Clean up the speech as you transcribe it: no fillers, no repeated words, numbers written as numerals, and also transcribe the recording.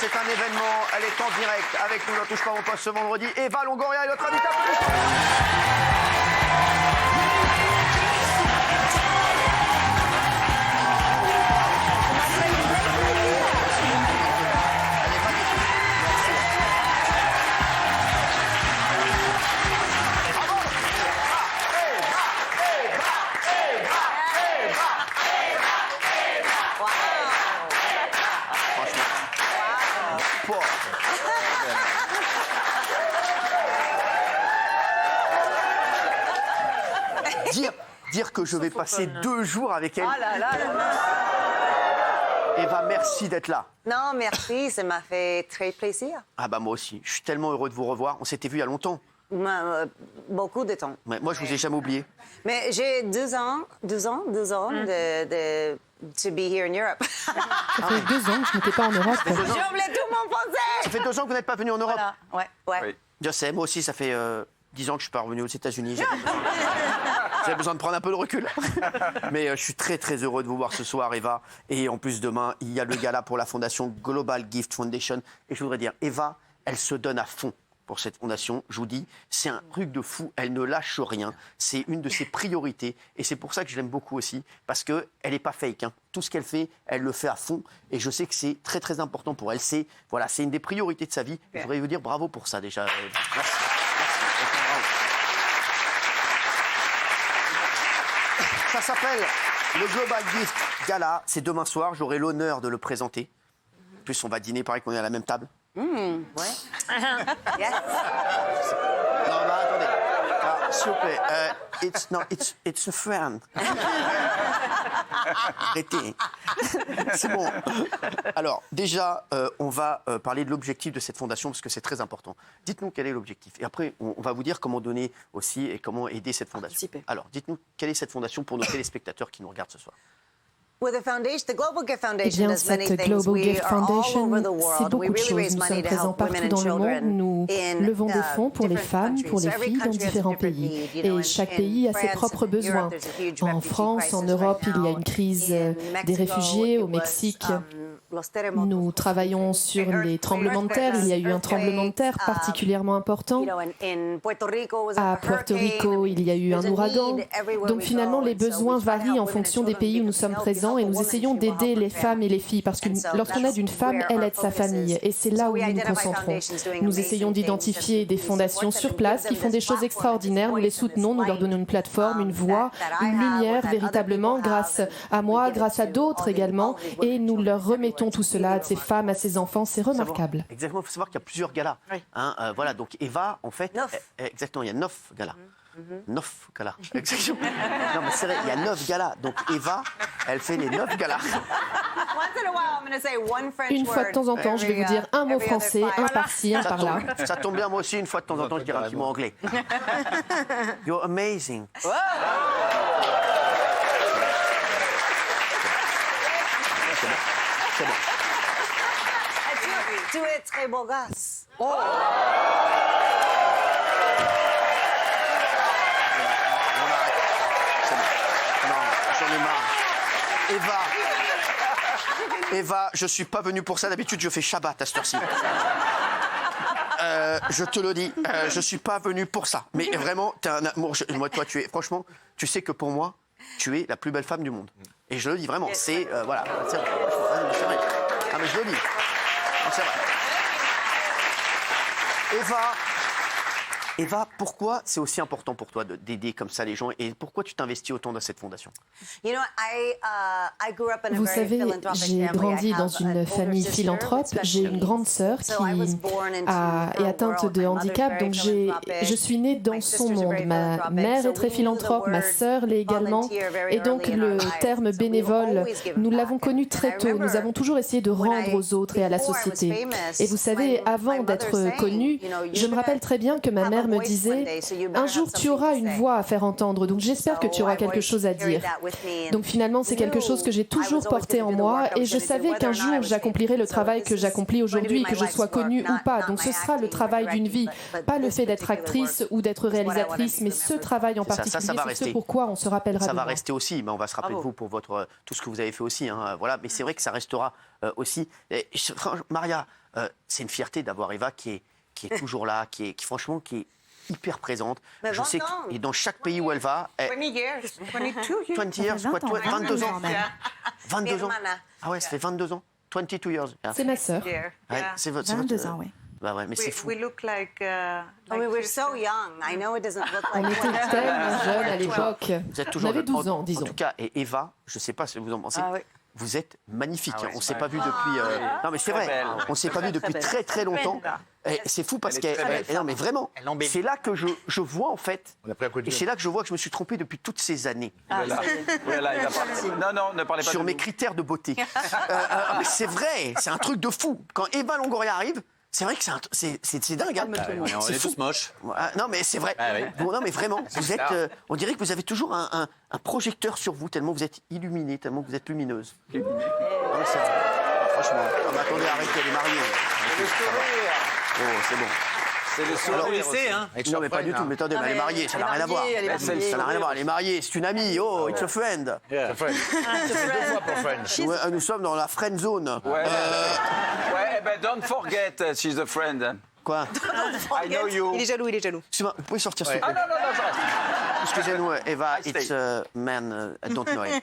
c'est un événement. Elle est en direct avec nous dans Touche pas mon poste ce vendredi. Eva Longoria est notre invitée. Dire que je vais passer 2 jours avec elle. Oh là là là là. Eva, merci d'être là. Non, merci, ça m'a fait très plaisir. Ah bah moi aussi, je suis tellement heureux de vous revoir. On s'était vu il y a longtemps. Beaucoup de temps. Ouais, moi, je vous ai jamais oublié. Mais j'ai 2 ans de to be here in Europe. Ça fait 2 ans que je n'étais pas en Europe. J'ai oublié tout mon français. Ça fait 2 ans que vous n'êtes pas venu en Europe. Voilà. Ouais. Oui. Je sais, moi aussi, ça fait 10 ans que je suis pas revenu aux États-Unis. J'avais besoin de prendre un peu de recul. Mais je suis très, très heureux de vous voir ce soir, Eva. Et en plus, demain, il y a le gala pour la fondation Global Gift Foundation. Et je voudrais dire, Eva, elle se donne à fond pour cette fondation. Je vous dis, c'est un truc de fou. Elle ne lâche rien. C'est une de ses priorités. Et c'est pour ça que je l'aime beaucoup aussi. Parce qu'elle n'est pas fake. Hein. Tout ce qu'elle fait, elle le fait à fond. Et je sais que c'est très, très important pour elle. C'est une des priorités de sa vie. Je voudrais vous dire bravo pour ça, déjà. Merci. Ça s'appelle le Global Gift Gala. C'est demain soir. J'aurai l'honneur de le présenter. En plus, on va dîner, pareil qu'on est à la même table. Ouais. Yes. Non, bah attendez. Ah, s'il vous plaît. It's a friend. Arrêtez. C'est bon. Alors, déjà, on va parler de l'objectif de cette fondation parce que c'est très important. Dites-nous quel est l'objectif. Et après, on va vous dire comment donner aussi et comment aider cette fondation. Participer. Alors, dites-nous quelle est cette fondation pour nos téléspectateurs qui nous regardent ce soir. Eh bien, cette Global Gift Foundation, c'est beaucoup de choses. Nous sommes présents partout dans le monde. Nous levons des fonds pour les femmes, pour les filles dans différents pays. Et chaque pays a ses propres besoins. En France, en Europe, il y a une crise des réfugiés. Au Mexique, nous travaillons sur les tremblements de terre. Il y a eu un tremblement de terre particulièrement important. À Puerto Rico, il y a eu un ouragan. Donc finalement, les besoins varient en fonction des pays où nous sommes présents et nous essayons d'aider les femmes et les filles parce que lorsqu'on aide une femme, elle aide sa famille et c'est là où nous nous concentrons. Nous essayons d'identifier des fondations sur place qui font des choses extraordinaires. Nous les soutenons, nous leur donnons une plateforme, une voix, une lumière véritablement grâce à moi, grâce à d'autres également et nous leur remettons tout cela à ces femmes, à ces enfants. C'est remarquable. Exactement, il faut savoir qu'il y a plusieurs galas. Hein, voilà, donc Eva, en fait... 9. Exactement, il y a 9 galas. 9 galas. Exactement. Non, mais c'est vrai, il y a 9 galas. Donc Eva, elle fait les 9 galas. Une fois de temps en temps, je vais vous dire un mot français, un par-ci, un par-là. Ça tombe bien, moi aussi, une fois de temps en temps, je dirais un petit mot anglais. You're amazing. Wow. C'est bon. Tu es très beau gosse. Oh. J'en ai marre. Eva, je suis pas venu pour ça. D'habitude, je fais Shabbat à cette heure-ci. Je te le dis, je suis pas venu pour ça. Mais vraiment, t'es un amour. Moi, toi, franchement, tu sais que pour moi, tu es la plus belle femme du monde. Et je le dis vraiment. C'est voilà, c'est vrai. C'est vrai. Ah mais je le dis. Non, c'est vrai. Eva, pourquoi c'est aussi important pour toi d'aider comme ça les gens et pourquoi tu t'investis autant dans cette fondation? Vous savez, j'ai grandi dans une famille philanthrope. J'ai une grande sœur qui est atteinte de handicap, donc je suis née dans son monde. Ma mère est très philanthrope, ma sœur l'est également. Et donc le terme bénévole, nous l'avons connu très tôt. Nous avons toujours essayé de rendre aux autres et à la société. Et vous savez, avant d'être connue, je me rappelle très bien que ma mère me disait « Un jour, tu auras une voix à faire entendre, donc j'espère que tu auras quelque chose à dire. » Donc finalement, c'est quelque chose que j'ai toujours porté en moi et je savais qu'un jour, j'accomplirais le travail que j'accomplis aujourd'hui, que je sois connue ou pas. Donc ce sera le travail d'une vie, pas le fait d'être actrice ou d'être réalisatrice, mais ce travail en particulier, c'est ce pourquoi on se rappellera de moi. Ça va rester aussi, mais on va se rappeler de vous pour tout ce que vous avez fait aussi. Hein, voilà. Mais c'est vrai que ça restera aussi. Maria, c'est une fierté d'avoir Eva qui est toujours là, franchement, qui est hyper présente. Mais Je sais 20 ans. que et dans chaque pays où elle va, 20 years, 22 years. 20 years, quoi, 22 ans. 22 ans. Hermana. Ah ouais, ça fait 22 ans. 22 years. Yeah. C'est ma sœur. Yeah. Ouais, c'est votre, c'est 22 votre, ans, oui. Bah ouais, mais c'est fou. We look like Oh, we were so young. I know it doesn't look On like était tellement jeunes à l'époque. Vous êtes On toujours avait jeune. 12 ans, En disons. tout cas, et Eva, je ne sais pas ce que vous en pensez. Ah oui. Vous êtes magnifique. Ah ouais, On ne c'est s'est pas vrai. vu depuis. Non, mais c'est vrai. belle. On ne s'est pas vu depuis très très longtemps. Et c'est fou parce Elle est très qu'elle. belle Non, mais vraiment. Elle embellit. C'est là que je vois en fait. On a pris un coup de Et vieux. c'est là que je vois que je me suis trompé depuis toutes ces années Voilà, il va partir. Non, ne parlez pas sur de mes nous. critères de beauté. Mais c'est vrai, c'est un truc de fou. Quand Eva Longoria arrive. C'est vrai que c'est dingue. Hein. On C'est est fou. tous moches. Non, mais c'est vrai. Ah oui. Bon, non, mais vraiment, vous êtes. On dirait que vous avez toujours un projecteur sur vous, tellement vous êtes illuminé, tellement vous êtes lumineuse. Non, mais c'est vrai. Franchement. Non, mais attendez, arrêtez, elle est mariée. Le sourire. Oh, c'est bon. C'est le sourire. Alors, lycée, hein. Non, mais pas du tout. Mais attendez, mais elle est mariée, ça n'a rien à voir. Ça n'a rien à voir. Elle est mariée, c'est une amie. Oh, it's a friend. Yeah. Friend. C'est 2 fois pour friend. Ouais, nous sommes dans la friend zone. Ouais, eh ben, don't forget, she's a friend. Quoi? I know you. Il est jaloux, il est jaloux. Excusez-moi, vous pouvez sortir ce. Ah non, j'arrête. Excusez-nous, Eva, I stay. it's a man, I don't know him.